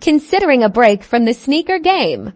Considering a break from the sneaker game?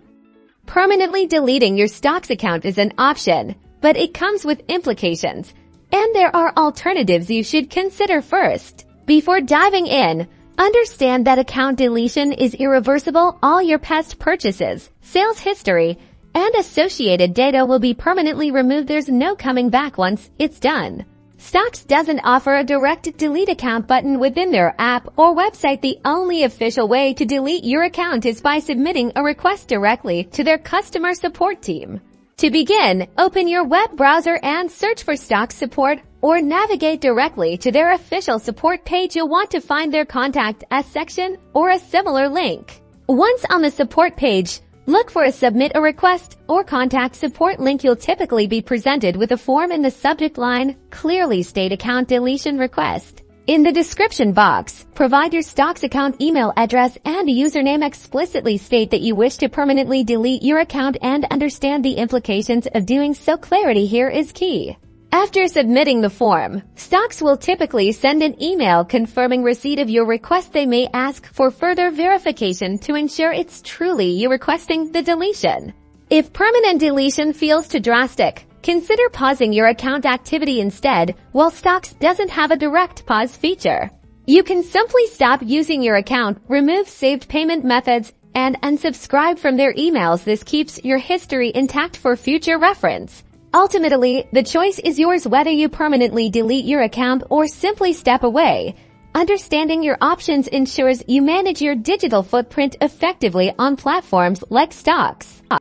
Permanently deleting your StockX account is an option, but it comes with implications, and there are alternatives you should consider first. Before diving in, understand that account deletion is irreversible. All your past purchases, sales history, and associated data will be permanently removed. There's no coming back once it's done. StockX doesn't offer a direct delete account button within their app or website. The only official way to delete your account is by submitting a request directly to their customer support team. To begin, open your web browser and search for StockX support, or navigate directly to their official support page. You'll want to find their Contact Us section or a similar link. Once on the support page, look for a Submit a Request or Contact Support link. You'll typically be presented with a form in the subject line. Clearly state account deletion request. In the description box, provide your StockX account email address and username. Explicitly state that you wish to permanently delete your account and understand the implications of doing so. Clarity here is key. After submitting the form, StockX will typically send an email confirming receipt of your request. They may ask for further verification to ensure it's truly you requesting the deletion. If permanent deletion feels too drastic, consider pausing your account activity instead. While StockX doesn't have a direct pause feature, you can simply stop using your account, remove saved payment methods, and unsubscribe from their emails. This keeps your history intact for future reference. Ultimately, the choice is yours whether you permanently delete your account or simply step away. Understanding your options ensures you manage your digital footprint effectively on platforms like StockX.